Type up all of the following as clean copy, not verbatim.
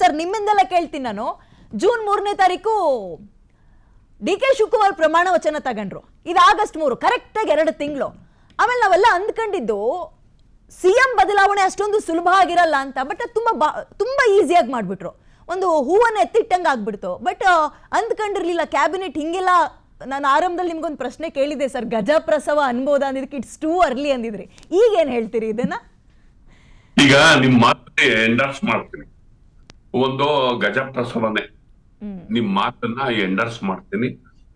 Sir ನಿಮ್ಮಿಂದೆಲ್ಲ ಕೇಳ್ತೀನಿ ನಾನು. June 3ನೇ ತಾರೀಕು DK ಶಿವಕುಮಾರ್ ಪ್ರಮಾಣ ವಚನ ತಗೊಂಡ್ರು. ಇದು ಆಗಸ್ಟ್ 3, ಕರೆಕ್ಟಾಗಿ 2 ತಿಂಗಳು. ಆಮೇಲೆ ನಾವೆಲ್ಲ ಅಂದ್ಕೊಂಡಿದ್ದು CM ಬದಲಾವಣೆ ಅಷ್ಟೊಂದು ಸುಲಭ ಆಗಿರಲ್ಲ ಅಂತ. ಬಟ್ ಅದು ತುಂಬಾ ಈಸಿಯಾಗಿ ಮಾಡಿಬಿಟ್ರು. ಒಂದು ಹೂವನ್ನು ಎತ್ತಿಟ್ಟಂಗೆ ಆಗ್ಬಿಡ್ತು. ಬಟ್ ಅಂದ್ಕೊಂಡಿರ್ಲಿಲ್ಲ ಕ್ಯಾಬಿನೆಟ್ ಹಿಂಗೆಲ್ಲ. ನಾನು ಆರಂಭದಲ್ಲಿ ನಿಮ್ಗೊಂದು ಪ್ರಶ್ನೆ ಕೇಳಿದೆ ಸರ್, ಗಜಪ್ರಸವ ಅನ್ಬೋದ ಅಂದಿದ್ದಕ್ಕೆ ಇಟ್ಸ್ ಟೂ ಅರ್ಲಿ ಅಂದಿದ್ರಿ. ಈಗ ಏನ್ ಹೇಳ್ತೀರಿ ಇದನ್ನ? ಈಗ ನಿಮ್ ಮಾತನ್ನ ಎಂಡರ್ಸ್ ಮಾಡ್ತೀನಿ. ಒಂದು ಗಜಪ್ರಸವನೆ, ನಿಮ್ ಮಾತನ್ನ ಎಂಡರ್ಸ್ ಮಾಡ್ತೀನಿ.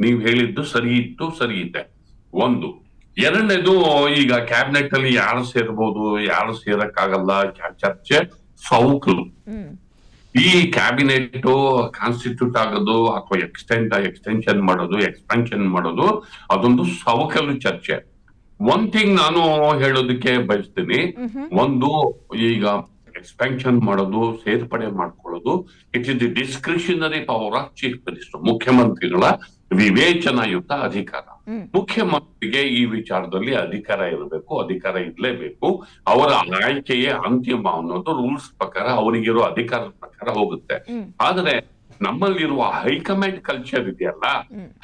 ನೀವ್ ಹೇಳಿದ್ದು ಸರಿ ಇತ್ತು, ಸರಿ ಇದೆ. ಒಂದು. ಎರಡನೇದು, ಈಗ ಕ್ಯಾಬಿನೆಟ್ ಅಲ್ಲಿ ಯಾರು ಸೇರ್ಬೋದು, ಯಾರು ಸೇರಕ್ಕಾಗಲ್ಲ ಚರ್ಚೆ ಸೌಕಲು. ಈ ಕ್ಯಾಬಿನೆಟ್ ಕಾನ್ಸ್ಟಿಟ್ಯೂಟ್ ಆಗೋದು ಅಥವಾ ಎಕ್ಸ್ಟೆನ್ಷನ್ ಮಾಡೋದು, ಎಕ್ಸ್ಪಾನ್ಷನ್ ಮಾಡೋದು, ಅದೊಂದು ಸವಕಲು ಚರ್ಚೆ. ಒನ್ ಥಿಂಗ್ ನಾನು ಹೇಳೋದಕ್ಕೆ ಬಯಸ್ತೀನಿ. ಒಂದು, ಈಗ ಎಕ್ಸ್ಪಾನ್ಷನ್ ಮಾಡೋದು, ಸೇರ್ಪಡೆ ಮಾಡ್ಕೊಳ್ಳೋದು, it is the discretionary power of chief minister, ಮುಖ್ಯಮಂತ್ರಿಗಳ ವಿವೇಚನಾಯುತ ಅಧಿಕಾರ. ಮುಖ್ಯಮಂತ್ರಿಗೆ ಈ ವಿಚಾರದಲ್ಲಿ ಅಧಿಕಾರ ಇರಬೇಕು, ಅಧಿಕಾರ ಇರ್ಲೇಬೇಕು. ಅವರ ಆಯ್ಕೆಯೇ ಅಂತಿಮ ಅನ್ನೋದು ರೂಲ್ಸ್ ಪ್ರಕಾರ, ಅವರಿಗಿರೋ ಅಧಿಕಾರದ ಪ್ರಕಾರ ಹೋಗುತ್ತೆ. ಆದ್ರೆ ನಮ್ಮಲ್ಲಿರುವ ಹೈಕಮಾಂಡ್ ಕಲ್ಚರ್ ಇದೆಯಲ್ಲ,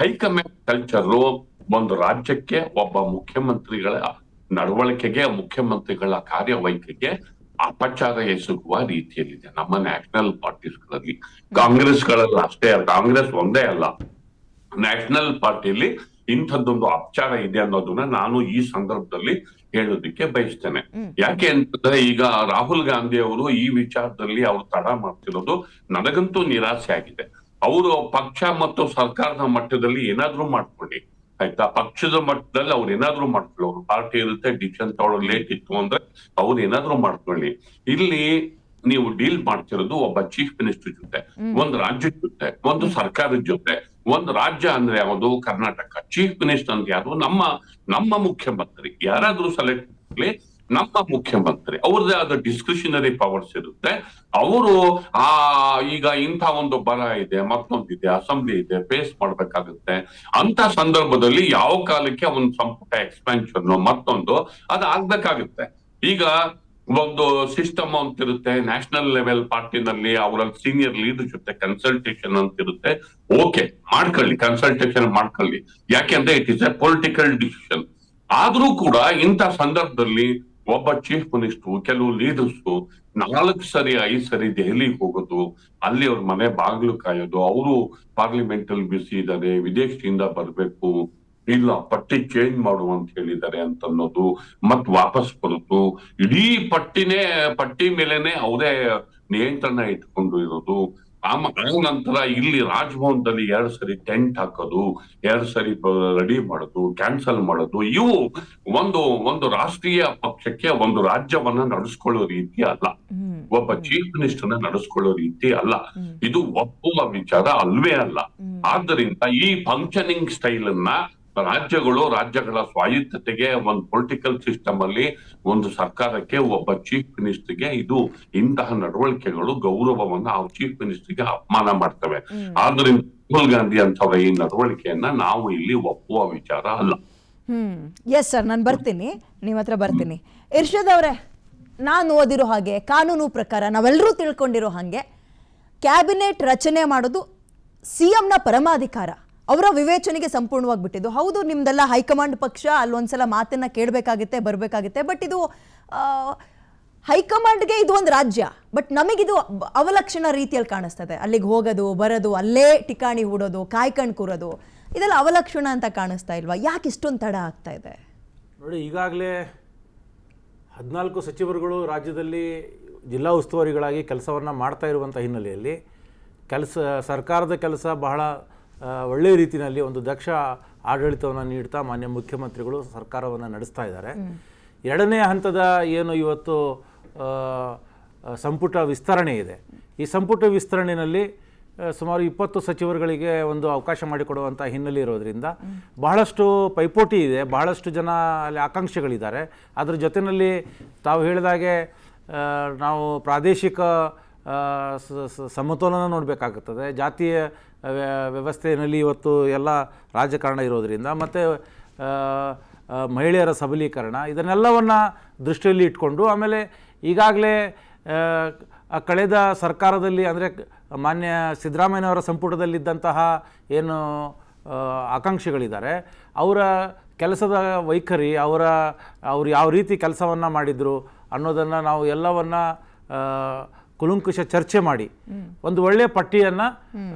ಹೈಕಮಾಂಡ್ ಕಲ್ಚರ್ ಒಂದು ರಾಜ್ಯಕ್ಕೆ ಒಬ್ಬ ಮುಖ್ಯಮಂತ್ರಿಗಳ ನಡವಳಿಕೆಗೆ, ಮುಖ್ಯಮಂತ್ರಿಗಳ ಕಾರ್ಯವೈಖರಿಗೆ ಅಪಚಾರ ಎಸಗುವ ರೀತಿಯಲ್ಲಿದೆ ನಮ್ಮ ನ್ಯಾಷನಲ್ ಪಾರ್ಟೀಸ್ಗಳಲ್ಲಿ. ಕಾಂಗ್ರೆಸ್ಗಳಲ್ಲಿ ಅಷ್ಟೇ ಅಲ್ಲ, ಕಾಂಗ್ರೆಸ್ ಒಂದೇ ಅಲ್ಲ, ನ್ಯಾಷನಲ್ ಪಾರ್ಟಿಲಿ ಇಂಥದ್ದೊಂದು ಅಪಚಾರ ಇದೆ ಅನ್ನೋದನ್ನ ನಾನು ಈ ಸಂದರ್ಭದಲ್ಲಿ ಹೇಳೋದಿಕ್ಕೆ ಬಯಸ್ತೇನೆ. ಯಾಕೆ ಅಂತಂದ್ರೆ, ಈಗ ರಾಹುಲ್ ಗಾಂಧಿ ಅವರು ಈ ವಿಚಾರದಲ್ಲಿ ಅವ್ರು ತಡ ಮಾಡ್ತಿರೋದು ನನಗಂತೂ ನಿರಾಸೆ ಆಗಿದೆ. ಅವರು ಪಕ್ಷ ಮತ್ತು ಸರ್ಕಾರದ ಮಟ್ಟದಲ್ಲಿ ಏನಾದ್ರೂ ಮಾಡ್ಕೊಳ್ಳಿ, ಆಯ್ತಾ, ಪಕ್ಷದ ಮಟ್ಟದಲ್ಲಿ ಅವ್ರು ಏನಾದ್ರು ಮಾಡ್ಕೊಳ್ಳಿ. ಅವ್ರು ಪಾರ್ಟಿ ಇರುತ್ತೆ, ಡಿಸಿಷನ್ ತಗೊಳ್ಳೋ ಲೇಟ್ ಇತ್ತು ಅಂದ್ರೆ ಅವ್ರು ಏನಾದ್ರು ಮಾಡ್ಕೊಳ್ಳಿ. ಇಲ್ಲಿ ನೀವು ಡೀಲ್ ಮಾಡ್ತಿರೋದು ಒಬ್ಬ ಚೀಫ್ ಮಿನಿಸ್ಟರ್ ಜೊತೆ, ಒಂದು ರಾಜ್ಯದ ಜೊತೆ, ಒಂದು ಸರ್ಕಾರದ ಜೊತೆ. ಒಂದು ರಾಜ್ಯ ಅಂದ್ರೆ ಯಾವುದು? ಕರ್ನಾಟಕ. ಚೀಫ್ ಮಿನಿಸ್ಟರ್ ಅಂತ ಯಾರು? ನಮ್ಮ ಮುಖ್ಯಮಂತ್ರಿ. ಯಾರಾದ್ರೂ ಸೆಲೆಕ್ಟ್ ಮಾಡಲಿ, ನಮ್ಮ ಮುಖ್ಯಮಂತ್ರಿ. ಅವ್ರದ್ದೇ ಆದ ಡಿಸ್ಕ್ರಿಷನರಿ ಪವರ್ಸ್ ಇರುತ್ತೆ. ಅವರು ಈಗ ಇಂಥ ಒಂದು ಬರ ಇದೆ, ಮತ್ತೊಂದಿದೆ, ಅಸೆಂಬ್ಲಿ ಇದೆ, ಫೇಸ್ ಮಾಡ್ಬೇಕಾಗುತ್ತೆ. ಅಂತ ಸಂದರ್ಭದಲ್ಲಿ ಯಾವ ಕಾಲಕ್ಕೆ ಒಂದು ಸಂಪುಟ ಎಕ್ಸ್ಪಾನ್ಷನ್ ಮತ್ತೊಂದು ಅದು ಆಗ್ಬೇಕಾಗುತ್ತೆ. ಈಗ ಒಂದು ಸಿಸ್ಟಮ್ ಅಂತಿರುತ್ತೆ ನ್ಯಾಷನಲ್ ಲೆವೆಲ್ ಪಾರ್ಟಿನಲ್ಲಿ, ಅವರಲ್ಲಿ ಸೀನಿಯರ್ ಲೀಡರ್ ಜೊತೆ ಕನ್ಸಲ್ಟೇಷನ್ ಅಂತಿರುತ್ತೆ. ಓಕೆ, ಮಾಡ್ಕೊಳ್ಳಿ, ಕನ್ಸಲ್ಟೇಷನ್ ಮಾಡ್ಕೊಳ್ಳಿ. ಯಾಕೆಂದ್ರೆ it is A political decision. ಆದ್ರೂ ಕೂಡ ಇಂಥ ಸಂದರ್ಭದಲ್ಲಿ ಒಬ್ಬ ಚೀಫ್ ಮಿನಿಸ್ಟರ್, ಕೆಲವು ಲೀಡರ್ಸ್ 4 ಸರಿ 5 ಸರಿ ದೆಹಲಿಗೆ ಹೋಗೋದು, ಅಲ್ಲಿ ಅವ್ರ ಮನೆ ಬಾಗಿಲು ಕಾಯೋದು, ಅವರು ಪಾರ್ಲಿಮೆಂಟ್ ಅಲ್ಲಿ ಬಿಸಿ ಇದ್ದಾರೆ, ವಿದೇಶದಿಂದ ಬರ್ಬೇಕು, ಇಲ್ಲ ಪಟ್ಟಿ ಚೇಂಜ್ ಮಾಡು ಅಂತ ಹೇಳಿದ್ದಾರೆ ಅಂತ ಅನ್ನೋದು, ಮತ್ ವಾಪಸ್ ಬರೋದು, ಇಡೀ ಪಟ್ಟಿ ಮೇಲೆನೆ ಅವರೇ ನಿಯಂತ್ರಣ ಇಟ್ಕೊಂಡು ಇರೋದು. ಆ ನಂತರ ಇಲ್ಲಿ ರಾಜಭವನದಲ್ಲಿ 2 ಸರಿ ಟೆಂಟ್ ಹಾಕೋದು, 2 ಸರಿ ರೆಡಿ ಮಾಡೋದು, ಕ್ಯಾನ್ಸಲ್ ಮಾಡೋದು. ಇವು ಒಂದು ರಾಷ್ಟ್ರೀಯ ಪಕ್ಷಕ್ಕೆ ಒಂದು ರಾಜ್ಯವನ್ನ ನಡೆಸ್ಕೊಳ್ಳೋ ರೀತಿ ಅಲ್ಲ, ಒಬ್ಬ ಚೀಫ್ ಮಿನಿಸ್ಟರ್ನ ನಡೆಸ್ಕೊಳ್ಳೋ ರೀತಿ ಅಲ್ಲ. ಇದು ಒಪ್ಪುವ ವಿಚಾರ ಅಲ್ವೇ ಅಲ್ಲ. ಆದ್ದರಿಂದ ಈ ಫಂಕ್ಷನಿಂಗ್ ಸ್ಟೈಲ್ ಅನ್ನ ರಾಜ್ಯಗಳ ಸ್ವಾಯತ್ತತೆಗೆ, ಒಂದು ಪೊಲಿಟಿಕಲ್ ಸಿಸ್ಟಮ್ ಅಲ್ಲಿ ಒಂದು ಸರ್ಕಾರಕ್ಕೆ, ಒಬ್ಬ ಚೀಫ್ ಮಿನಿಸ್ಟರ್ಗೆ ಇದು ಇಂತಹ ನಡವಳಿಕೆಗಳು ಗೌರವವನ್ನ ಆ ಚೀಫ್ ಮಿನಿಸ್ಟರ್ಗೆ ಅಪಮಾನ ಮಾಡ್ತವೆ. ಆದ್ರಿಂದ ರಾಹುಲ್ ಗಾಂಧಿ ಅಂತವರ ಈ ನಡವಳಿಕೆಯನ್ನ ನಾವು ಇಲ್ಲಿ ಒಪ್ಪುವ ವಿಚಾರ ಅಲ್ಲ. ಎಸ್ ಸರ್, ನಾನು ಬರ್ತೀನಿ, ನಿಮ್ಮ ಹತ್ರ ಬರ್ತೀನಿ. ಇರ್ಷದ್ ಅವರೇ, ನಾನು ಓದಿರೋ ಹಾಗೆ, ಕಾನೂನು ಪ್ರಕಾರ ನಾವೆಲ್ಲರೂ ತಿಳ್ಕೊಂಡಿರೋ ಹಾಗೆ, ಕ್ಯಾಬಿನೆಟ್ ರಚನೆ ಮಾಡೋದು CMನ ಪರಮಾಧಿಕಾರ, ಅವರ ವಿವೇಚನೆಗೆ ಸಂಪೂರ್ಣವಾಗಿ ಬಿಟ್ಟಿದ್ದು. ಹೌದು, ನಿಮ್ದೆಲ್ಲ ಹೈಕಮಾಂಡ್ ಪಕ್ಷ, ಅಲ್ಲೊಂದ್ಸಲ ಮಾತನ್ನ ಕೇಳಬೇಕಾಗುತ್ತೆ, ಬರಬೇಕಾಗುತ್ತೆ. ಬಟ್ ಇದು ಹೈಕಮಾಂಡ್ಗೆ ಇದು ಒಂದು ರಾಜ್ಯ. ಬಟ್ ನಮಗಿದು ಅವಲಕ್ಷಣ ರೀತಿಯಲ್ಲಿ ಕಾಣಿಸ್ತದೆ. ಅಲ್ಲಿಗೆ ಹೋಗೋದು, ಬರೋದು, ಅಲ್ಲೇ ಠಿಕಾಣಿ ಹೂಡೋದು, ಕಾಯ್ಕಂಡು ಕೂರೋದು, ಇದೆಲ್ಲ ಅವಲಕ್ಷಣ ಅಂತ ಕಾಣಿಸ್ತಾ ಇಲ್ವಾ? ಯಾಕೆ ಇಷ್ಟೊಂದು ತಡ ಆಗ್ತಾ ಇದೆ? ನೋಡಿ, ಈಗಾಗಲೇ 14 ಸಚಿವರುಗಳು ರಾಜ್ಯದಲ್ಲಿ ಜಿಲ್ಲಾ ಉಸ್ತುವಾರಿಗಳಾಗಿ ಕೆಲಸವನ್ನು ಮಾಡ್ತಾ ಇರುವಂಥ ಹಿನ್ನೆಲೆಯಲ್ಲಿ ಸರ್ಕಾರದ ಕೆಲಸ ಬಹಳ ಒಳ್ಳೆಯ ರೀತಿಯಲ್ಲಿ ಒಂದು ದಕ್ಷ ಆಡಳಿತವನ್ನು ನೀಡ್ತಾ ಮಾನ್ಯ ಮುಖ್ಯಮಂತ್ರಿಗಳು ಸರ್ಕಾರವನ್ನು ನಡೆಸ್ತಾ ಇದ್ದಾರೆ. ಎರಡನೇ ಹಂತದ ಏನು ಇವತ್ತು ಸಂಪುಟ ವಿಸ್ತರಣೆ ಇದೆ, ಈ ಸಂಪುಟ ವಿಸ್ತರಣೆಯಲ್ಲಿ ಸುಮಾರು 20 ಸಚಿವರುಗಳಿಗೆ ಒಂದು ಅವಕಾಶ ಮಾಡಿಕೊಡುವಂಥ ಹಿನ್ನೆಲೆ ಇರೋದರಿಂದ ಬಹಳಷ್ಟು ಪೈಪೋಟಿ ಇದೆ, ಬಹಳಷ್ಟು ಜನ ಅಲ್ಲಿ ಆಕಾಂಕ್ಷಿಗಳಿದ್ದಾರೆ. ಅದರ ಜೊತೆಯಲ್ಲಿ ತಾವು ಹೇಳಿದಾಗೆ ನಾವು ಪ್ರಾದೇಶಿಕ ಸಮತೋಲನ ನೋಡಬೇಕಾಗುತ್ತದೆ. ಜಾತಿಯ ವ್ಯವಸ್ಥೆಯಲ್ಲಿ ಇವತ್ತು ಎಲ್ಲ ರಾಜಕಾರಣ ಇರೋದರಿಂದ, ಮತ್ತು ಮಹಿಳೆಯರ ಸಬಲೀಕರಣ, ಇದನ್ನೆಲ್ಲವನ್ನು ದೃಷ್ಟಿಯಲ್ಲಿ ಇಟ್ಕೊಂಡು, ಆಮೇಲೆ ಈಗಾಗಲೇ ಕಳೆದ ಸರ್ಕಾರದಲ್ಲಿ ಅಂದರೆ ಮಾನ್ಯ ಸಿದ್ದರಾಮಯ್ಯನವರ ಸಂಪುಟದಲ್ಲಿದ್ದಂತಹ ಏನು ಆಕಾಂಕ್ಷಿಗಳಿದ್ದಾರೆ ಅವರ ಕೆಲಸದ ವೈಖರಿ, ಅವರು ಯಾವ ರೀತಿ ಕೆಲಸವನ್ನು ಮಾಡಿದರು ಅನ್ನೋದನ್ನು ನಾವು ಎಲ್ಲವನ್ನು ಕುಲಂಕುಷ ಚರ್ಚೆ ಮಾಡಿ ಒಂದು ಒಳ್ಳೆಯ ಪಟ್ಟಿಯನ್ನು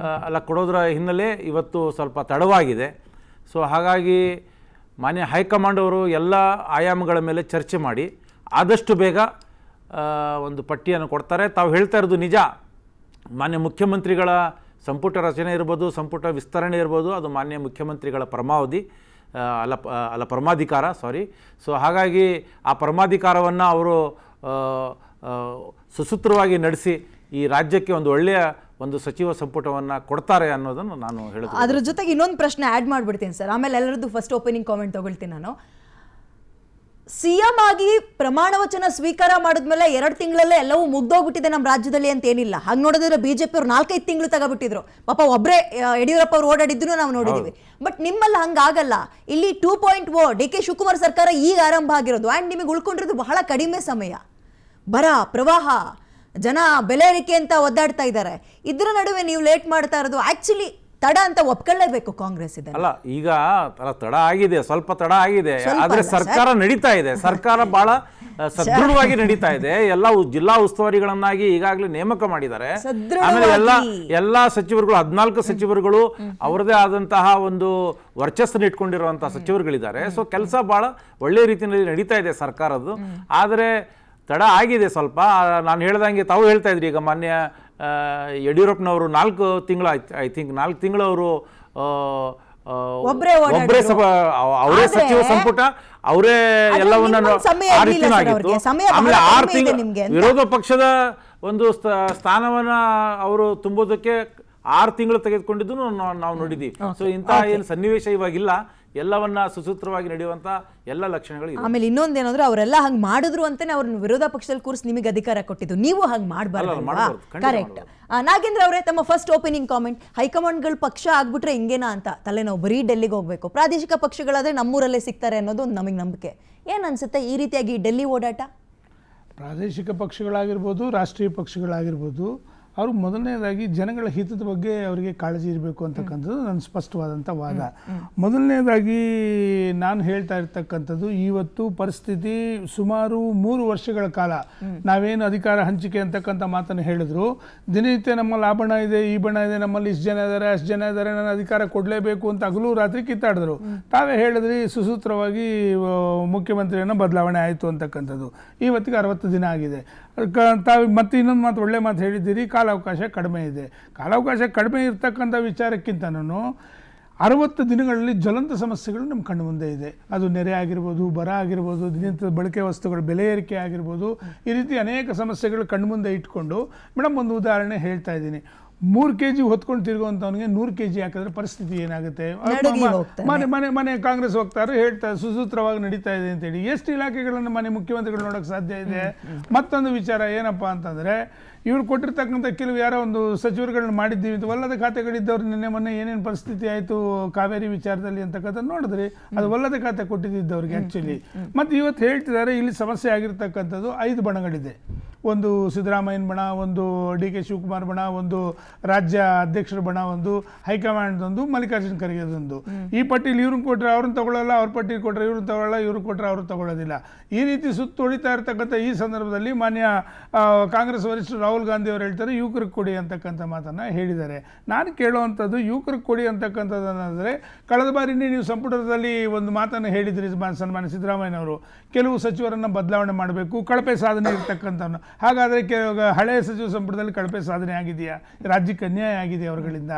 ಕೊಡೋದರ ಹಿನ್ನೆಲೆ ಇವತ್ತು ಸ್ವಲ್ಪ ತಡವಾಗಿದೆ. ಸೊ ಹಾಗಾಗಿ ಮಾನ್ಯ ಹೈಕಮಾಂಡ್ ಅವರು ಎಲ್ಲ ಆಯಾಮಗಳ ಮೇಲೆ ಚರ್ಚೆ ಮಾಡಿ ಆದಷ್ಟು ಬೇಗ ಒಂದು ಪಟ್ಟಿಯನ್ನು ಕೊಡ್ತಾರೆ. ತಾವು ಹೇಳ್ತಾ ಇರೋದು ನಿಜ. ಮಾನ್ಯ ಮುಖ್ಯಮಂತ್ರಿಗಳ ಸಂಪುಟ ರಚನೆ ಇರ್ಬೋದು, ಸಂಪುಟ ವಿಸ್ತರಣೆ ಇರ್ಬೋದು, ಅದು ಮಾನ್ಯ ಮುಖ್ಯಮಂತ್ರಿಗಳ ಪರಮಾಧಿಕಾರ. ಸೊ ಹಾಗಾಗಿ ಆ ಪರಮಾಧಿಕಾರವನ್ನು ಅವರು ಸುಸೂತ್ರವಾಗಿ ನಡೆಸಿ ಈ ರಾಜ್ಯಕ್ಕೆ ಒಂದು ಒಳ್ಳೆಯ ಒಂದು ಸಚಿವ ಸಂಪುಟವನ್ನು ಕೊಡ್ತಾರೆ ಅನ್ನೋದನ್ನು ನಾನು ಹೇಳೋದು. ಅದ್ರ ಜೊತೆಗೆ ಇನ್ನೊಂದು ಪ್ರಶ್ನೆ ಆ್ಯಡ್ ಮಾಡಿಬಿಡ್ತೀನಿ ಸರ್, ಆಮೇಲೆ ಎಲ್ಲರದ್ದು ಫಸ್ಟ್ ಓಪನಿಂಗ್ ಕಾಮೆಂಟ್ ತಗೊಳ್ತೀನಿ ನಾನು. ಸಿಎಂ ಆಗಿ ಪ್ರಮಾಣ ವಚನ ಸ್ವೀಕಾರ ಮಾಡಿದ್ಮೇಲೆ 2 ತಿಂಗಳಲ್ಲೇ ಎಲ್ಲವೂ ಮುಗ್ದೋಗ್ಬಿಟ್ಟಿದೆ ನಮ್ಮ ರಾಜ್ಯದಲ್ಲಿ ಅಂತ ಏನಿಲ್ಲ. ಹಾಗೆ ನೋಡಿದ್ರೆ ಬಿಜೆಪಿ ಅವ್ರು 4-5 ತಿಂಗಳು ತಗೋಬಿಟ್ಟಿದ್ರು. ಪಾಪ ಒಬ್ಬರೇ ಯಡಿಯೂರಪ್ಪ ಅವ್ರು ಓಡಾಡಿದ್ರು ನಾವು ನೋಡಿದೀವಿ. ಬಟ್ ನಿಮ್ಮಲ್ಲಿ ಹಂಗಾಗಲ್ಲ. ಇಲ್ಲಿ 2.0 ಡಿ.ಕೆ. ಶಿವಕುಮಾರ್ ಸರ್ಕಾರ ಈಗ ಆರಂಭ ಆಗಿರೋದು. ಆ್ಯಂಡ್ ನಿಮಗೆ ಉಳ್ಕೊಂಡಿರೋದು ಬಹಳ ಕಡಿಮೆ ಸಮಯ. ಬರ, ಪ್ರವಾಹ, ಜನ ಬೆಲೆ ಏರಿಕೆ ಅಂತ ಒದ್ದಾಡ್ತಾ ಇದ್ದಾರೆ. ಇದರ ನಡುವೆ ನೀವು ಲೇಟ್ ಮಾಡ್ತಾ ಇರೋದು ಆಕ್ಚುಲಿ ತಡ ಅಂತ ಒಪ್ಕೊಳ್ಳೇಬೇಕು ಕಾಂಗ್ರೆಸ್ ಇದೆ. ಅಲ್ಲ, ಈಗ ತಡ ಆಗಿದೆ, ಸ್ವಲ್ಪ ತಡ ಆಗಿದೆ. ಆದ್ರೆ ಸರ್ಕಾರ ನಡೀತಾ ಇದೆ. ಸರ್ಕಾರ ಬಹಳ ಸದೃಢವಾಗಿ ನಡೀತಾ ಇದೆ. ಎಲ್ಲ ಜಿಲ್ಲಾ ಉಸ್ತುವಾರಿಗಳನ್ನಾಗಿ ಈಗಾಗಲೇ ನೇಮಕ ಮಾಡಿದ್ದಾರೆ. ಆಮೇಲೆ ಎಲ್ಲಾ ಸಚಿವರುಗಳು 14 ಸಚಿವರುಗಳು ಅವರದೇ ಆದಂತಹ ಒಂದು ವರ್ಚಸ್ಸನ್ನು ಇಟ್ಕೊಂಡಿರುವಂತಹ ಸಚಿವರುಗಳಿದ್ದಾರೆ. ಸೊ ಕೆಲಸ ಬಹಳ ಒಳ್ಳೆ ರೀತಿಯಲ್ಲಿ ನಡೀತಾ ಇದೆ ಸರ್ಕಾರದ್ದು. ಆದರೆ ತಡ ಆಗಿದೆ ಸ್ವಲ್ಪ. ನಾನು ಹೇಳ್ದಂಗೆ ತಾವು ಹೇಳ್ತಾ ಇದ್ರಿ ಈಗ ಮಾನ್ಯ ಯಡಿಯೂರಪ್ಪನವರು 4 ತಿಂಗಳು ಐ ಥಿಂಕ್ 4 ತಿಂಗಳು ಅವರು ಒಬ್ಬರೇ ಅವರೇ ಸಚಿವ ಸಂಪುಟ, ಅವರೇ ಎಲ್ಲವನ್ನ ಆ ರೀತಿನೂ ಆಗಿತ್ತು. ಆಮೇಲೆ 6 ತಿಂಗಳು ವಿರೋಧ ಪಕ್ಷದ ಒಂದು ಸ್ಥಾನವನ್ನ ಅವರು ತುಂಬೋದಕ್ಕೆ 6 ತಿಂಗಳು ತೆಗೆದುಕೊಂಡಿದ್ದು ನಾವು ನೋಡಿದ್ದೀವಿ. ಸೊ ಇಂತಹ ಏನು ಸನ್ನಿವೇಶ ಇವಾಗಿಲ್ಲ. ಎಲ್ಲವನ್ನ ಸುಸೂತ್ರವಾಗಿ ನಡೆಯುವಂತ ಎಲ್ಲ ಲಕ್ಷಣಗಳು. ಆಮೇಲೆ ಇನ್ನೊಂದೇನಂದ್ರೆ ಅವರೆಲ್ಲ ಹಂಗ್ ಮಾಡಿದ್ರು ಅಂತಾನೆ ಅವ್ರನ್ನ ವಿರೋಧ ಪಕ್ಷದಲ್ಲಿ ಕೂರಿಸಿ ನಿಮಗೆ ಅಧಿಕಾರ ಕೊಟ್ಟಿದ್ದು. ನೀವು ಹಂಗ್ ಮಾಡಬಾರ್ದು. ಕರೆಕ್ಟ್. ನಾಗೇಂದ್ರ ಅವರೇ, ತಮ್ಮ ಫಸ್ಟ್ ಓಪನಿಂಗ್ ಕಾಮೆಂಟ್. ಹೈಕಮಾಂಡ್ಗಳು ಪಕ್ಷ ಆಗ್ಬಿಟ್ರೆ ಹಿಂಗೇನಾ ಅಂತ ತಲೆನೋವು, ಬರೀ ಡೆಲ್ಲಿಗೆ ಹೋಗ್ಬೇಕು, ಪ್ರಾದೇಶಿಕ ಪಕ್ಷಗಳಾದ್ರೆ ನಮ್ಮೂರಲ್ಲೇ ಸಿಗ್ತಾರೆ ಅನ್ನೋದು ಒಂದು ನಮಗೆ ನಂಬಿಕೆ. ಏನ್ ಅನ್ಸುತ್ತೆ ಈ ರೀತಿಯಾಗಿ ಡೆಲ್ಲಿ ಓಡಾಟ? ಪ್ರಾದೇಶಿಕ ಪಕ್ಷಗಳಾಗಿರ್ಬೋದು, ರಾಷ್ಟ್ರೀಯ ಪಕ್ಷಗಳಾಗಿರ್ಬೋದು, ಅವರು ಮೊದಲನೇದಾಗಿ ಜನಗಳ ಹಿತದ ಬಗ್ಗೆ ಅವರಿಗೆ ಕಾಳಜಿ ಇರಬೇಕು ಅಂತಕ್ಕಂಥದ್ದು ನನ್ನ ಸ್ಪಷ್ಟವಾದಂಥ ವಾದ. ಮೊದಲನೇದಾಗಿ ನಾನು ಹೇಳ್ತಾ ಇರ್ತಕ್ಕಂಥದ್ದು, ಇವತ್ತು ಪರಿಸ್ಥಿತಿ ಸುಮಾರು 3 ವರ್ಷಗಳ ಕಾಲ ನಾವೇನು ಅಧಿಕಾರ ಹಂಚಿಕೆ ಅಂತಕ್ಕಂಥ ಮಾತನ್ನು ಹೇಳಿದ್ರು, ದಿನನಿತ್ಯ ನಮ್ಮಲ್ಲಿ ಆ ಬಣ ಇದೆ, ಈ ಬಣ ಇದೆ, ನಮ್ಮಲ್ಲಿ ಇಷ್ಟು ಜನ ಇದ್ದಾರೆ, ಅಷ್ಟು ಜನ ಇದ್ದಾರೆ, ನಾನು ಅಧಿಕಾರ ಕೊಡಲೇಬೇಕು ಅಂತ ಹಗಲು ರಾತ್ರಿ ಕಿತ್ತಾಡಿದ್ರು. ತಾವೇ ಹೇಳಿದ್ರಿ ಸುಸೂತ್ರವಾಗಿ ಮುಖ್ಯಮಂತ್ರಿಯನ್ನು ಬದಲಾವಣೆ ಆಯಿತು ಅಂತಕ್ಕಂಥದ್ದು. ಇವತ್ತಿಗೆ 60 ದಿನ ಆಗಿದೆ. ತಾವು ಮತ್ತೆ ಇನ್ನೊಂದು ಮಾತು, ಒಳ್ಳೆ ಮಾತು ಹೇಳಿದ್ದೀರಿ, ಕಾಲಾವಕಾಶ ಕಡಿಮೆ ಇದೆ. ಕಾಲಾವಕಾಶ ಕಡಿಮೆ ಇರ್ತಕ್ಕಂಥ ವಿಚಾರಕ್ಕಿಂತನೂ 60 ದಿನಗಳಲ್ಲಿ ಜ್ವಲಂತ ಸಮಸ್ಯೆಗಳು ನಮ್ಮ ಕಣ್ಣು ಮುಂದೆ ಇದೆ. ಅದು ನೆರೆ ಆಗಿರ್ಬೋದು, ಬರ ಆಗಿರ್ಬೋದು, ದಿನನಿತ್ಯದ ಬಳಕೆ ವಸ್ತುಗಳ ಬೆಲೆ ಏರಿಕೆ ಆಗಿರ್ಬೋದು, ಈ ರೀತಿ ಅನೇಕ ಸಮಸ್ಯೆಗಳು ಕಣ್ಣು ಮುಂದೆ ಇಟ್ಕೊಂಡು, ಮೇಡಮ್ ಒಂದು ಉದಾಹರಣೆ ಹೇಳ್ತಾ ಇದ್ದೀನಿ. 3 kg ಹೊತ್ಕೊಂಡು ತಿರುಗುವಂಥವನಿಗೆ 100 kg ಹಾಕಿದ್ರೆ ಪರಿಸ್ಥಿತಿ ಏನಾಗುತ್ತೆ? ಮನೆ ಕಾಂಗ್ರೆಸ್ ಹೋಗ್ತಾರೆ, ಹೇಳ್ತಾರೆ ಸುಸೂತ್ರವಾಗಿ ನಡೀತಾ ಇದೆ ಅಂತೇಳಿ. ಎಷ್ಟು ಇಲಾಖೆಗಳನ್ನು ಮನೆ ಮುಖ್ಯಮಂತ್ರಿಗಳು ನೋಡೋಕೆ ಸಾಧ್ಯ ಇದೆ? ಮತ್ತೊಂದು ವಿಚಾರ ಏನಪ್ಪ ಅಂತಂದರೆ, ಇವ್ರು ಕೊಟ್ಟಿರ್ತಕ್ಕಂಥ ಕೆಲವು ಯಾರೋ ಒಂದು ಸಚಿವರುಗಳನ್ನ ಮಾಡಿದ್ದೀವಿ ಅಂತ ಒಲ್ಲದ ಖಾತೆಗಳಿದ್ದವ್ರು ನಿನ್ನೆ ಮೊನ್ನೆ ಏನೇನು ಪರಿಸ್ಥಿತಿ ಆಯಿತು ಕಾವೇರಿ ವಿಚಾರದಲ್ಲಿ ಅಂತಕ್ಕಂಥ ನೋಡಿದ್ರಿ. ಅದು ಒಲ್ಲದ ಖಾತೆ ಕೊಟ್ಟಿದ್ದವ್ರಿಗೆ ಆ್ಯಕ್ಚುಲಿ. ಮತ್ತು ಇವತ್ತು ಹೇಳ್ತಿದ್ದಾರೆ ಇಲ್ಲಿ ಸಮಸ್ಯೆ ಆಗಿರ್ತಕ್ಕಂಥದ್ದು 5 ಬಣಗಳಿದೆ. ಒಂದು ಸಿದ್ದರಾಮಯ್ಯನ ಬಣ, ಒಂದು ಡಿ.ಕೆ. ಶಿವಕುಮಾರ್ ಬಣ, ಒಂದು ರಾಜ್ಯ ಅಧ್ಯಕ್ಷರ ಬಣ, ಒಂದು ಹೈಕಮಾಂಡ್ದೊಂದು, ಮಲ್ಲಿಕಾರ್ಜುನ ಖರ್ಗೆದೊಂದು. ಈ ಪಟ್ಟಿಲಿ ಇವ್ರನ್ನ ಕೊಟ್ಟರೆ ಅವ್ರನ್ನ ತಗೊಳ್ಳಲ್ಲ, ಅವ್ರ ಪಟ್ಟಿಲಿ ಕೊಟ್ಟರೆ ಇವ್ರನ್ನ ತಗೊಳ್ಳಲ್ಲ, ಇವ್ರಿಗೆ ಕೊಟ್ಟರೆ ಅವ್ರು ತಗೊಳ್ಳೋದಿಲ್ಲ. ಈ ರೀತಿ ಸುತ್ತೊಳಿತಾ ಇರ್ತಕ್ಕಂಥ ಈ ಸಂದರ್ಭದಲ್ಲಿ ಮಾನ್ಯ ಕಾಂಗ್ರೆಸ್ ವರಿಷ್ಠರು ರಾಹುಲ್ ಗಾಂಧಿ ಅವರು ಹೇಳ್ತಾರೆ ಯುವಕರಿಗೆ ಕೊಡಿ ಅಂತಕ್ಕಂಥ ಮಾತನ್ನು ಹೇಳಿದ್ದಾರೆ. ನಾನು ಕೇಳುವಂಥದ್ದು, ಯುವಕರಿಗೆ ಕೊಡಿ ಅಂತಕ್ಕಂಥದ್ದನ್ನಾದರೆ, ಕಳೆದ ಬಾರಿನೇ ನೀವು ಸಂಪುಟದಲ್ಲಿ ಒಂದು ಮಾತನ್ನು ಹೇಳಿದ್ರಿ ಸನ್ಮಾನ್ಯ ಸಿದ್ದರಾಮಯ್ಯನವರು, ಕೆಲವು ಸಚಿವರನ್ನು ಬದಲಾವಣೆ ಮಾಡಬೇಕು, ಕಳಪೆ ಸಾಧನೆ ಇರ್ತಕ್ಕಂಥವ್ನು. ಹಾಗಾದರೆ ಹಳೆಯ ಸಚಿವ ಸಂಪುಟದಲ್ಲಿ ಕಳಪೆ ಸಾಧನೆ ಆಗಿದೆಯಾ? ರಾಜ್ಯಕ್ಕೆ ಅನ್ಯಾಯ ಆಗಿದೆ ಅವರುಗಳಿಂದ.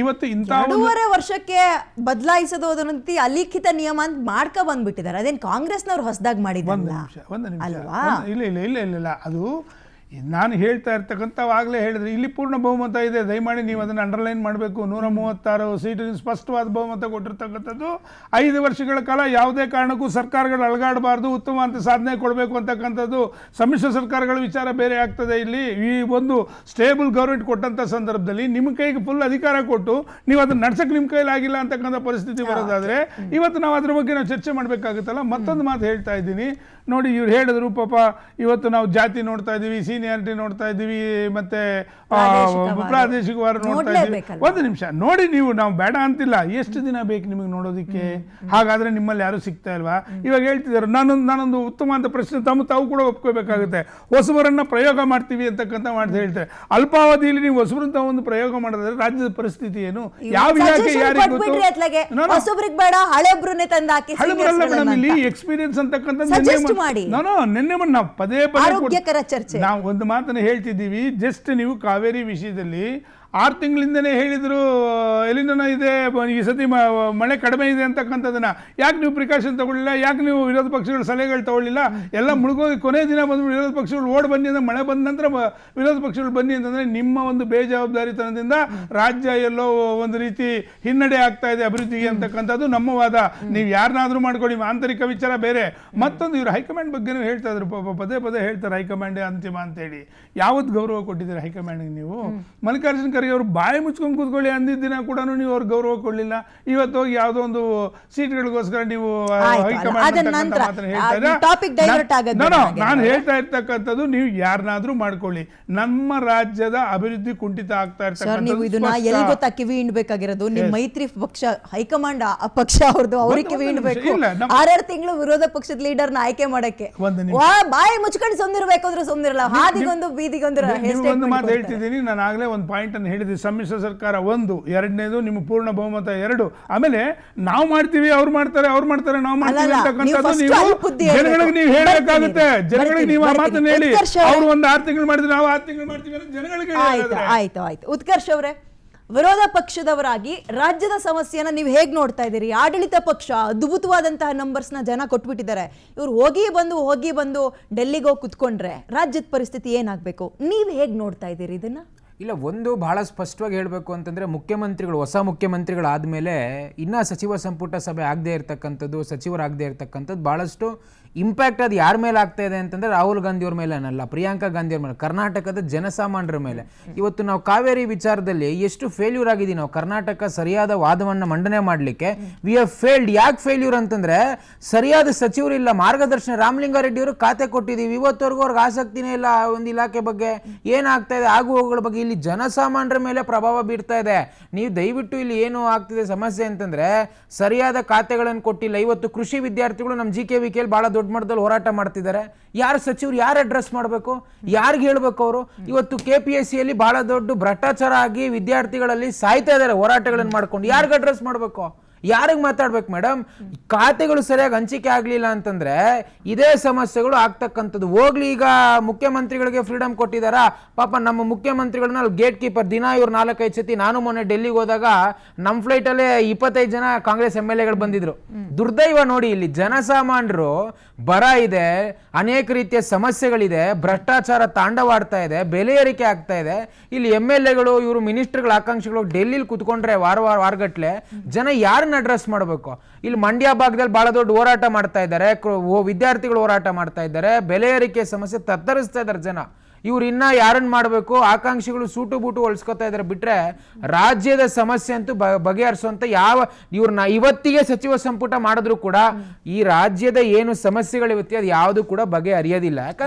ಇವತ್ತು ಇಂಥ 2.5 ವರ್ಷಕ್ಕೆ ಬದಲಾಯಿಸೋದು ಅದನ್ನಂತಿ ಅಲಿಖಿತ ನಿಯಮ ಅಂತ ಮಾಡ್ಕೊ ಬಂದ್ಬಿಟ್ಟಿದ್ದಾರೆ. ಅದೇನು ಕಾಂಗ್ರೆಸ್ನವ್ರು ಹೊಸದಾಗಿ ಮಾಡಿದ್ರು? ಒಂದು ನಿಮಿಷ. ಇಲ್ಲ ಅದು ನಾನು ಹೇಳ್ತಾ ಇರ್ತಕ್ಕಂಥವಾಗಲೇ ಹೇಳಿದ್ರೆ, ಇಲ್ಲಿ ಪೂರ್ಣ ಬಹುಮತ ಇದೆ. ದಯಮಾಡಿ ನೀವು ಅದನ್ನು ಅಂಡರ್ಲೈನ್ ಮಾಡಬೇಕು. 136 ಸೀಟಿನ ಸ್ಪಷ್ಟವಾದ ಬಹುಮತ ಕೊಟ್ಟಿರ್ತಕ್ಕಂಥದ್ದು. 5 ವರ್ಷಗಳ ಕಾಲ ಯಾವುದೇ ಕಾರಣಕ್ಕೂ ಸರ್ಕಾರಗಳು ಅಲಗಾಡಬಾರ್ದು, ಉತ್ತಮವಾದ ಸಾಧನೆ ಕೊಡಬೇಕು ಅಂತಕ್ಕಂಥದ್ದು. ಸಮ್ಮಿಶ್ರ ಸರ್ಕಾರಗಳ ವಿಚಾರ ಬೇರೆ ಆಗ್ತದೆ. ಇಲ್ಲಿ ಈ ಒಂದು ಸ್ಟೇಬಲ್ ಗೌರ್ಮೆಂಟ್ ಕೊಟ್ಟಂಥ ಸಂದರ್ಭದಲ್ಲಿ ನಿಮ್ಮ ಕೈಗೆ ಫುಲ್ ಅಧಿಕಾರ ಕೊಟ್ಟು ನೀವು ಅದನ್ನು ನಡ್ಸಕ್ಕೆ ನಿಮ್ಮ ಕೈಲಾಗಿಲ್ಲ ಅಂತಕ್ಕಂಥ ಪರಿಸ್ಥಿತಿ ಬರೋದಾದರೆ ಇವತ್ತು ನಾವು ಅದ್ರ ಬಗ್ಗೆ ನಾವು ಚರ್ಚೆ ಮಾಡಬೇಕಾಗುತ್ತಲ್ಲ. ಮತ್ತೊಂದು ಮಾತು ಹೇಳ್ತಾ ಇದ್ದೀನಿ ನೋಡಿ, ಇವ್ರು ಹೇಳಿದ್ರು ಪಾಪ ಇವತ್ತು ನಾವು ಜಾತಿ ನೋಡ್ತಾ ಇದ್ದೀವಿ, ಸೀನಿಯಾರಿಟಿ ನೋಡ್ತಾ ಇದ್ದೀವಿ, ಮತ್ತೆ ಪ್ರಾದೇಶಿಕವಾದ ಪ್ರಾದೇಶಿಕವಾದ ನೋಡ್ತಾ ಇದ್ದೀವಿ. ನೋಡ್ಲೇಬೇಕಲ್ವಾ? ಒಂದು ನಿಮಿಷ ನೋಡಿ, ನೀವು ನಾವು ಬೇಡ ಅಂತಿಲ್ಲ, ಎಷ್ಟು ದಿನ ಬೇಕು ನಿಮಗೆ ನೋಡೋದಕ್ಕೆ? ಹಾಗಾದ್ರೆ ನಿಮ್ಮಲ್ಲಿ ಯಾರು ಸಿಗ್ತಾ ಇಲ್ವಾ? ಇವಾಗ ಹೇಳ್ತಿದ್ದಾರೆ, ನಾನೊಂದು ಉತ್ತಮವಾದ ಪ್ರಶ್ನೆ ತಾವು ಕೂಡ ಒಪ್ಕೋಬೇಕಾಗುತ್ತೆ. ಹೊಸಬರನ್ನ ಪ್ರಯೋಗ ಮಾಡ್ತೀವಿ ಅಂತಕ್ಕಂಥ ಮಾಡ್ತಾ ಹೇಳ್ತಾರೆ. ಅಲ್ಪಾವಧಿಯಲ್ಲಿ ನೀವು ಹೊಸಬರನ್ನ ಒಂದು ಪ್ರಯೋಗ ಮಾಡಿದ್ರೆ ರಾಜ್ಯದ ಪರಿಸ್ಥಿತಿ ಏನು? ಯಾವ ಇಲಾಖೆ ಯಾರಿಗೆ ಗೊತ್ತು? ಹೊಸಬ್ರಿಗೆ ಬೇಡ, ಹಳೆಬ್ರನ್ನೇ ತಂದು ಹಾಕಿ ಹಳಬರಲ್ಲ ಮೇಡಮ್, ಇಲ್ಲಿ ಎಕ್ಸ್ಪೀರಿಯನ್ಸ್ ಅಂತಕ್ಕಂಥದ್ದು Suggest ಮಾಡಿ. ನಿನ್ನೆ ನಾವು ಪದೇ ಆರೋಗ್ಯಕರ ಚರ್ಚೆ. ನಾವು ಒಂದು ಮಾತನ್ನ ಹೇಳ್ತಿದ್ದೀವಿ. ಜಸ್ಟ್ ನೀವು ಕಾವೇರಿ ವಿಷಯದಲ್ಲಿ 6 ತಿಂಗಳಿಂದನೇ ಹೇಳಿದ್ರು ಎಲ್ಲಿನ ಇದೆ ಈ ಸತಿ ಮಳೆ ಕಡಿಮೆ ಇದೆ ಅಂತಕ್ಕಂಥದ್ದನ್ನ. ಯಾಕೆ ನೀವು ಪ್ರಿಕಾಷನ್ ತಗೊಳ್ಳಿಲ್ಲ? ಯಾಕೆ ನೀವು ವಿರೋಧ ಪಕ್ಷಗಳ ಸಲಹೆಗಳು ತಗೊಳ್ಳಿಲ್ಲ? ಎಲ್ಲ ಮುಳುಗೋಗಿ ಕೊನೆ ದಿನ ಬಂದು ವಿರೋಧ ಪಕ್ಷಗಳು ಓಡ್ ಬನ್ನಿ ಅಂದ್ರೆ, ಮಳೆ ಬಂದ ನಂತರ ವಿರೋಧ ಪಕ್ಷಗಳು ಬನ್ನಿ ಅಂತಂದ್ರೆ ನಿಮ್ಮ ಒಂದು ಬೇಜವಾಬ್ದಾರಿತನದಿಂದ ರಾಜ್ಯ ಎಲ್ಲೋ ಒಂದು ರೀತಿ ಹಿನ್ನಡೆ ಆಗ್ತಾ ಇದೆ ಅಭಿವೃದ್ಧಿಗೆ ಅಂತಕ್ಕಂಥದ್ದು ನಮ್ಮ ವಾದ. ನೀವು ಯಾರನ್ನಾದ್ರೂ ಮಾಡ್ಕೊಳ್ಳಿ, ಆಂತರಿಕ ವಿಚಾರ ಬೇರೆ. ಮತ್ತೊಂದು ಇವರು ಹೈಕಮಾಂಡ್ ಬಗ್ಗೆನೂ ಹೇಳ್ತಾ ಇದ್ರು, ಪದೇ ಪದೇ ಹೇಳ್ತಾರೆ ಹೈಕಮಾಂಡೇ ಅಂತಿಮ ಅಂತೇಳಿ. ಯಾವತ್ತು ಗೌರವ ಕೊಟ್ಟಿದ್ದೀರಾ ಹೈಕಮಾಂಡ್ಗೆ ನೀವು? ಮಲ್ಲಿಕಾರ್ಜುನ್ ಖರ್ಗೆ ಅವರು ಬಾಯಿ ಮುಚ್ಕೊಂಡು ಕೂತ್ಕೊಳ್ಳಿ ಅಂದಿದ್ದ ದಿನ ಕೂಡ ನೀವು ಅವ್ರಿಗೆ ಗೌರವ ಕೊಡಲಿಲ್ಲ. ಇವತ್ತು ಹೋಗಿ ಯಾವುದೋ ಒಂದು ಸೀಟ್ಗಳಿಗೋಸ್ಕರ ನೀವು ಹೈಕಮಾಂಡ್ ನಾನು ಹೇಳ್ತಾ ಇರ್ತಕ್ಕಂಥದ್ದು, ನೀವು ಯಾರನ್ನಾದ್ರೂ ಮಾಡ್ಕೊಳ್ಳಿ, ನಮ್ಮ ರಾಜ್ಯದ ಅಭಿವೃದ್ಧಿ ಕುಂಠಿತ ಆಗ್ತಾ ನೀವು ಇದನ್ನ ಎಲ್ಲಿ ಗೊತ್ತಾ ಕಿವಿ ಹಿಂಡ್ಬೇಕಾಗಿರೋದು? ನಿಮ್ ಮೈತ್ರಿ ಪಕ್ಷ ಹೈಕಮಾಂಡ್ ಆ ಪಕ್ಷ ಅವ್ರದ್ದು, ಅವ್ರಿಗೆ ಕಿವಿ ಹಿಂಡ್ಬೇಕು. 6 ತಿಂಗಳು ವಿರೋಧ ಪಕ್ಷದ ಲೀಡರ್ನ ಆಯ್ಕೆ ಮಾಡಕ್ಕೆ ಬಾಯಿ ಮುಚ್ಕೊಂಡು ಸುಮ್ನಿರ್ಬೇಕು ಅಂದ್ರೆ ಸುಮ್ನಿರಲ್ಲ. ಹಾದಿಗೊಂದು ಬೀದಿಗೊಂದು ಒಂದು ಮಾತು ಹೇಳ್ತಿದ್ದೀನಿ. ನಾನು ಆಗ್ಲೇ ಒಂದು ಪಾಯಿಂಟ್ ಅನ್ನು ಹೇಳಿದ್ವಿ. ಸಮ್ಮಿಶ್ರ ಸರ್ಕಾರ 1, 2ನೇದು ನಿಮ್ಮ ಪೂರ್ಣ ಬಹುಮತ 2. ಆಮೇಲೆ ನಾವು ಮಾಡ್ತೀವಿ, ಅವ್ರು ಮಾಡ್ತಾರೆ, ನಾವು ಮಾಡ್ತೀವಿ ಅಂತಕ್ಕಂಥದ್ದು ನೀವು ಜನಗಳಿಗೆ ನೀವು ಹೇಳಬೇಕಾಗುತ್ತೆ. ಜನಗಳಿಗೆ ನೀವು ಆ ಮಾತನ್ನ ಹೇಳಿ, ಅವ್ರು ಒಂದು 6 ತಿಂಗಳು ಮಾಡಿದ್ರೆ ನಾವು 6 ತಿಂಗಳು ಮಾಡ್ತೀವಿ ಅಂತ ಜನಗಳಿಗೆ. ಆಯ್ತು ಉತ್ಕರ್ಷ್ ಅವರೇ, ವಿರೋಧ ಪಕ್ಷದವರಾಗಿ ರಾಜ್ಯದ ಸಮಸ್ಯೆನ ನೀವು ಹೇಗ್ ನೋಡ್ತಾ ಇದ್ದೀರಿ? ಆಡಳಿತ ಪಕ್ಷ ಅದ್ಭುತವಾದಂತಹ ನಂಬರ್ಸ್ನ ಜನ ಕೊಟ್ಬಿಟ್ಟಿದ್ದಾರೆ. ಇವ್ರು ಹೋಗಿ ಬಂದು ಡೆಲ್ಲಿಗೆ ಹೋಗಿ ಕುತ್ಕೊಂಡ್ರೆ ರಾಜ್ಯದ ಪರಿಸ್ಥಿತಿ ಏನಾಗಬೇಕು? ನೀವು ಹೇಗ್ ನೋಡ್ತಾ ಇದ್ದೀರಿ ಇದನ್ನ? ಇಲ್ಲ, ಒಂದು ಬಹಳ ಸ್ಪಷ್ಟವಾಗಿ ಹೇಳಬೇಕು ಅಂತಂದರೆ, ಮುಖ್ಯಮಂತ್ರಿಗಳು ಹೊಸ ಮುಖ್ಯಮಂತ್ರಿಗಳಾದಮೇಲೆ ಇನ್ನೂ ಸಚಿವ ಸಂಪುಟ ಸಭೆ ಆಗದೆ ಇರತಕ್ಕಂಥದ್ದು, ಸಚಿವರಾಗದೇ ಇರತಕ್ಕಂಥದ್ದು ಭಾಳಷ್ಟು ಇಂಪ್ಯಾಕ್ಟ್ ಅದು ಯಾರ ಮೇಲೆ ಆಗ್ತಾ ಇದೆ ಅಂತಂದರೆ ರಾಹುಲ್ ಗಾಂಧಿಯವ್ರ ಮೇಲೆ ಅನ್ನಲ್ಲ, ಪ್ರಿಯಾಂಕಾ ಗಾಂಧಿಯವ್ರ ಮೇಲೆ, ಕರ್ನಾಟಕದ ಜನಸಾಮಾನ್ಯರ ಮೇಲೆ. ಇವತ್ತು ನಾವು ಕಾವೇರಿ ವಿಚಾರದಲ್ಲಿ ಎಷ್ಟು ಫೇಲ್ಯೂರ್ ಆಗಿದ್ದೀವಿ. ನಾವು ಕರ್ನಾಟಕ ಸರಿಯಾದ ವಾದವನ್ನು ಮಂಡನೆ ಮಾಡಲಿಕ್ಕೆ ವಿ ಹ್ಯಾವ್ ಫೇಲ್ಡ್. ಯಾಕೆ ಫೇಲ್ಯೂರ್ ಅಂತಂದರೆ, ಸರಿಯಾದ ಸಚಿವರಿಲ್ಲ, ಮಾರ್ಗದರ್ಶನ. ರಾಮಲಿಂಗಾರೆಡ್ಡಿ ಅವರು ಖಾತೆ ಕೊಟ್ಟಿದ್ದೀವಿ, ಇವತ್ತವರೆಗೂ ಅವ್ರಿಗೆ ಆಸಕ್ತಿನೇ ಇಲ್ಲ ಒಂದು ಇಲಾಖೆ ಬಗ್ಗೆ, ಏನಾಗ್ತಾ ಇದೆ ಆಗು ಹೋಗುಗಳ ಬಗ್ಗೆ. ಇಲ್ಲಿ ಜನಸಾಮಾನ್ಯರ ಮೇಲೆ ಪ್ರಭಾವ ಬೀರ್ತಾ ಇದೆ. ನೀವು ದಯವಿಟ್ಟು ಇಲ್ಲಿ ಏನು ಆಗ್ತಿದೆ ಸಮಸ್ಯೆ ಅಂತಂದರೆ, ಸರಿಯಾದ ಖಾತೆಗಳನ್ನು ಕೊಟ್ಟಿಲ್ಲ. ಇವತ್ತು ಕೃಷಿ ವಿದ್ಯಾರ್ಥಿಗಳು ನಮ್ಮ GKVKಯಲ್ಲಿ ಭಾಳ ದೊಡ್ಡ ಮಟ್ಟದಲ್ಲಿ ಹೋರಾಟ ಮಾಡ್ತಿದ್ದಾರೆ. ಯಾರು ಸಚಿವರು ಯಾರು ಅಡ್ರೆಸ್ ಮಾಡಬೇಕು? ಯಾರಿಗೆ ಹೇಳ್ಬೇಕು ಅವರು? ಇವತ್ತು KPSCಯಲ್ಲಿ ಬಹಳ ದೊಡ್ಡ ಭ್ರಷ್ಟಾಚಾರ ಆಗಿ ವಿದ್ಯಾರ್ಥಿಗಳಲ್ಲಿ ಸಾಯ್ತಾ ಇದ್ದಾರೆ ಹೋರಾಟಗಳನ್ನು ಮಾಡ್ಕೊಂಡು. ಯಾರಿಗೆ ಅಡ್ರೆಸ್ ಮಾಡಬೇಕು? ಯಾರಿಗೆ ಮಾತಾಡ್ಬೇಕು ಮೇಡಮ್? ಖಾತೆಗಳು ಸರಿಯಾಗಿ ಹಂಚಿಕೆ ಆಗಲಿಲ್ಲ ಅಂತಂದ್ರೆ ಇದೇ ಸಮಸ್ಯೆಗಳು ಆಗ್ತಕ್ಕಂಥದ್ದು. ಹೋಗ್ಲಿ, ಈಗ ಮುಖ್ಯಮಂತ್ರಿಗಳಿಗೆ ಫ್ರೀಡಮ್ ಕೊಟ್ಟಿದ್ದಾರಾ? ಪಾಪ ನಮ್ಮ ಮುಖ್ಯಮಂತ್ರಿಗಳನ್ನ ಗೇಟ್ ಕೀಪರ್ ದಿನ ಇವ್ರು 4-5 ಸತಿ. ನಾನು ಮೊನ್ನೆ ಡೆಲ್ಲಿಗೆ ಹೋದಾಗ ನಮ್ಮ ಫ್ಲೈಟಲ್ಲೇ 25 ಜನ ಕಾಂಗ್ರೆಸ್ MLAಗಳು ಬಂದಿದ್ರು. ದುರ್ದೈವ ನೋಡಿ, ಇಲ್ಲಿ ಜನಸಾಮಾನ್ಯರು ಬರ ಇದೆ, ಅನೇಕ ರೀತಿಯ ಸಮಸ್ಯೆಗಳಿದೆ, ಭ್ರಷ್ಟಾಚಾರ ತಾಂಡವಾಡ್ತಾ ಇದೆ, ಬೆಲೆ ಏರಿಕೆ ಆಗ್ತಾ ಇದೆ. ಇಲ್ಲಿ MLAಗಳು ಇವರು ಮಿನಿಸ್ಟರ್ಗಳ ಆಕಾಂಕ್ಷಿಗಳು ಡೆಲ್ಲಿಲಿ ಕುತ್ಕೊಂಡ್ರೆ ವಾರಗಟ್ಲೆ ಜನ ಯಾರನ್ನ ಅಡ್ರೆಸ್ ಮಾಡಬೇಕು? ಇಲ್ಲಿ ಮಂಡ್ಯ ಭಾಗದಲ್ಲಿ ಬಹಳ ದೊಡ್ಡ ಹೋರಾಟ ಮಾಡ್ತಾ ಇದ್ದಾರೆ, ವಿದ್ಯಾರ್ಥಿಗಳು ಹೋರಾಟ ಮಾಡ್ತಾ ಇದ್ದಾರೆ, ಬೆಲೆ ಏರಿಕೆ ಸಮಸ್ಯೆ ತತ್ತರಿಸ್ತಾ ಇದ್ದಾರೆ ಜನ. ಇವ್ರು ಇನ್ನ ಯಾರನ್ನ ಮಾಡಬೇಕು? ಆಕಾಂಕ್ಷಿಗಳು ಸೂಟು ಬೂಟು ಹೊಲ್ಸ್ಕೊತಾ ಇದ್ದಾರೆ. ಬಿಟ್ರೆ ರಾಜ್ಯದ ಸಮಸ್ಯೆ ಅಂತೂ ಬಗೆಹರಿಸುವಂತ ಇವ್ರನ್ನ ಇವತ್ತಿಗೆ ಸಚಿವ ಸಂಪುಟ ಮಾಡಿದ್ರು ಕೂಡ ಈ ರಾಜ್ಯದ ಏನು ಸಮಸ್ಯೆಗಳಿರುತ್ತೆ ಅದು ಯಾವುದು ಕೂಡ ಬಗೆಹರಿಯೋದಿಲ್ಲ. ಯಾಕಂದ್ರೆ